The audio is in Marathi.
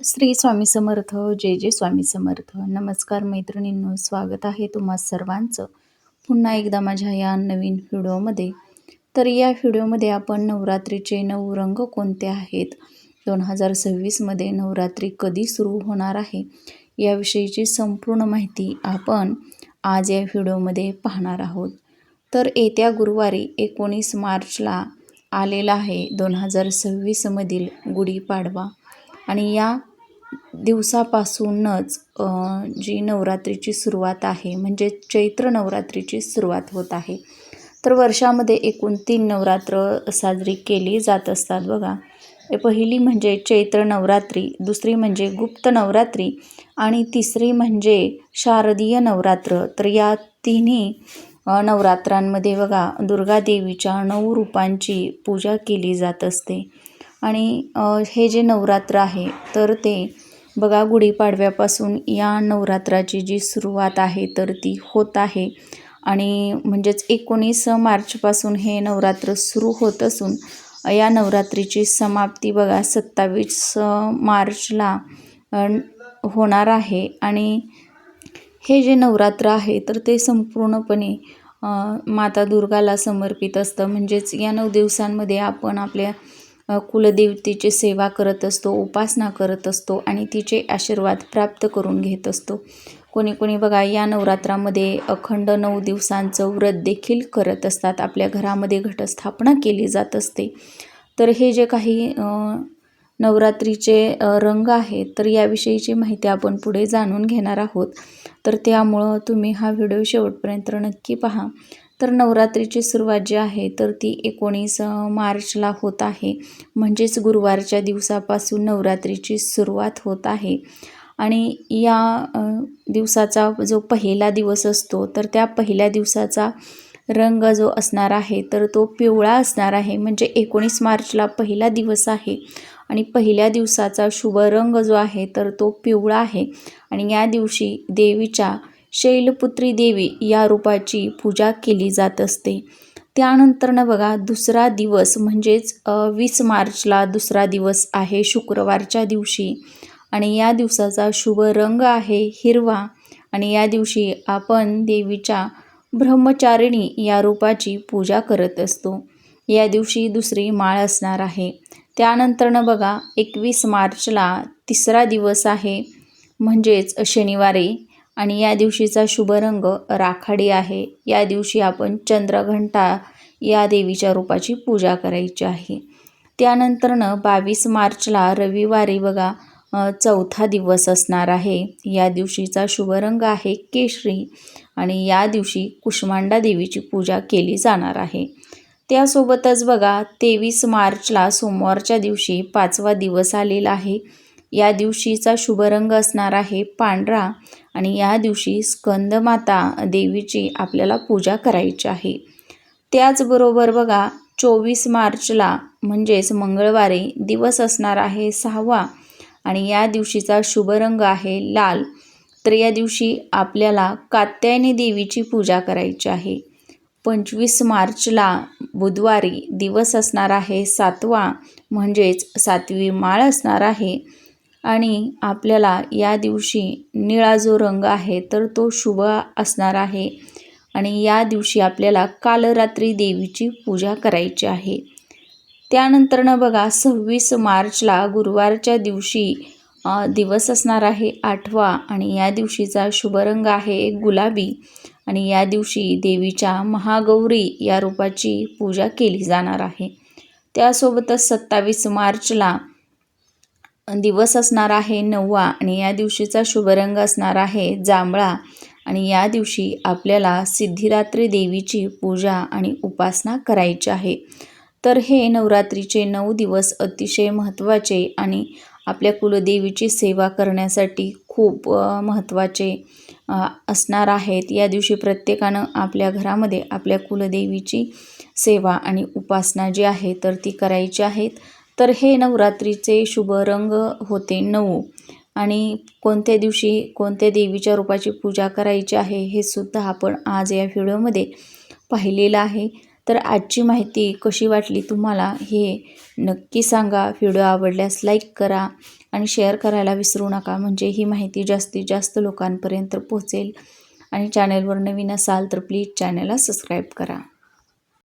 श्री स्वामी समर्थ. जय जय स्वामी समर्थ. नमस्कार मैत्रिणींनो, स्वागत आहे तुम्हा सर्वांचं पुन्हा एकदा माझ्या या नवीन व्हिडिओमध्ये. तर या व्हिडिओमध्ये आपण नवरात्रीचे 9 रंग कोणते आहेत, 2026मध्ये नवरात्री कधी सुरू होणार आहे, याविषयीची संपूर्ण माहिती आपण आज या व्हिडिओमध्ये पाहणार आहोत. तर येत्या गुरुवारी 19 मार्चला आलेला आहे 2026मधील गुढीपाडवा आणि या दिवसापासूनच जी नवरात्रीची सुरुवात आहे म्हणजे चैत्र नवरात्रीची सुरुवात होत आहे. तर वर्षामध्ये एकूण 3 नवरात्र साजरी केली जात असतात बघा. पहिली म्हणजे चैत्र नवरात्री, दुसरी म्हणजे गुप्त नवरात्री आणि तिसरी म्हणजे शारदीय नवरात्र. तर या तिन्ही नवरात्रांमध्ये बघा दुर्गा देवीच्या 9 रूपांची पूजा केली जात असते. आणि हे जे नवरात्र आहे तर ते बघा गुढीपाडव्यापासून या नवरात्राची जी सुरुवात आहे तर ती होत आहे. आणि म्हणजेच 19 मार्चपासून हे नवरात्र सुरू होत असून या नवरात्रीची समाप्ती बघा 27 मार्चला होणार आहे. आणि हे जे नवरात्र आहे तर ते संपूर्णपणे माता दुर्गाला समर्पित असतं. म्हणजेच या 9 दिवसांमध्ये आपण आपल्या कुलदेवतेची सेवा करत असतो, उपासना करत असतो आणि तिचे आशीर्वाद प्राप्त करून घेत असतो. कोणी कोणी बघा या नवरात्रामध्ये अखंड 9 दिवसांचं व्रत देखील करत असतात. आपल्या घरामध्ये घटस्थापना केली जात असते. तर हे जे काही नवरात्रीचे रंग आहेत तर याविषयीची माहिती आपण पुढे जाणून घेणार आहोत. तर त्यामुळं तुम्ही हा व्हिडिओ शेवटपर्यंत नक्की पहा. तर नवरात्रीची सुरुवात जी आहे तर ती 19 मार्चला होत आहे. म्हणजेच गुरुवारच्या दिवसापासून नवरात्रीची सुरुवात होत आहे. आणि या दिवसाचा जो पहिला दिवस असतो तर त्या पहिल्या दिवसाचा रंग जो असणार आहे तर तो पिवळा असणार आहे. म्हणजे 19 मार्चला पहिला दिवस आहे आणि पहिल्या दिवसाचा शुभ रंग जो आहे तर तो पिवळा आहे. आणि या दिवशी देवीच्या शैलपुत्री देवी या रूपाची पूजा केली जात असते. त्यानंतरनं बघा दुसरा दिवस म्हणजेच 20 मार्चला दुसरा दिवस आहे शुक्रवारच्या दिवशी. आणि या दिवसाचा शुभ रंग आहे हिरवा. आणि या दिवशी आपण देवीच्या ब्रह्मचारिणी या रूपाची पूजा करत असतो. या दिवशी दुसरी माळ असणार आहे. त्यानंतरनं बघा 21 मार्चला तिसरा दिवस आहे म्हणजेच शनिवारी. आणि या दिवशीचा शुभ रंग राखाडी आहे. या दिवशी आपण चंद्रघंटा या देवीच्या रूपाची पूजा करायची आहे. त्यानंतरनं 22 मार्चला रविवारी बघा चौथा दिवस असणार आहे. या दिवशीचा शुभ रंग आहे केशरी. आणि या दिवशी कुष्मांडा देवीची पूजा केली जाणार आहे. त्यासोबतच बघा 23 मार्चला सोमवारच्या दिवशी 5वा दिवस आलेला आहे. या दिवशीचा शुभ रंग असणार आहे पांढरा. आणि या दिवशी स्कंदमाता देवीची आपल्याला पूजा करायची आहे. त्याचबरोबर बघा 24 मार्चला म्हणजेच मंगळवारी दिवस असणार आहे 6वा. आणि या दिवशीचा शुभ रंग आहे लाल. तर या दिवशी आपल्याला कात्यायनी देवीची पूजा करायची आहे. 25 मार्चला बुधवारी दिवस असणार आहे 7वा म्हणजेच 7वी माळ असणार आहे. आणि आपल्याला या दिवशी निळा जो रंग आहे तर तो शुभ असणार आहे. आणि या दिवशी आपल्याला कालरात्री देवीची पूजा करायची आहे. त्यानंतरनं बघा 26 मार्चला गुरुवारच्या दिवशी दिवस असणार आहे 8वा. आणि या दिवशीचा शुभ रंग आहे गुलाबी. आणि या दिवशी देवीच्या महागौरी या रूपाची पूजा केली जाणार आहे. त्यासोबतच 27 मार्चला दिवस असणार आहे 9वा. आणि या दिवशीचा शुभ रंग असणार आहे जांभळा. आणि या दिवशी आपल्याला सिद्धिदात्री देवीची पूजा आणि उपासना करायची आहे. तर हे नवरात्रीचे 9 दिवस अतिशय महत्त्वाचे आणि आपल्या कुलदेवीची सेवा करण्यासाठी खूप महत्त्वाचे असणार आहेत. या दिवशी प्रत्येकानं आपल्या घरामध्ये आपल्या कुलदेवीची सेवा आणि उपासना जी आहे तर ती करायची आहेत. तर हे नवरात्रीचे शुभ रंग होते 9. आणि कोणत्या दिवशी कोणत्या देवीच्या रूपाची पूजा करायची आहे हे सुद्धा आपण आज या व्हिडिओमध्ये पाहिलेलं आहे. तर आजची माहिती कशी वाटली तुम्हाला हे नक्की सांगा. व्हिडिओ आवडल्यास लाईक करा आणि शेअर करायला विसरू नका, म्हणजे ही माहिती जास्तीत जास्त लोकांपर्यंत पोहोचेल. आणि चॅनलवर नवीन असाल तर प्लीज चॅनलला सबस्क्राईब करा.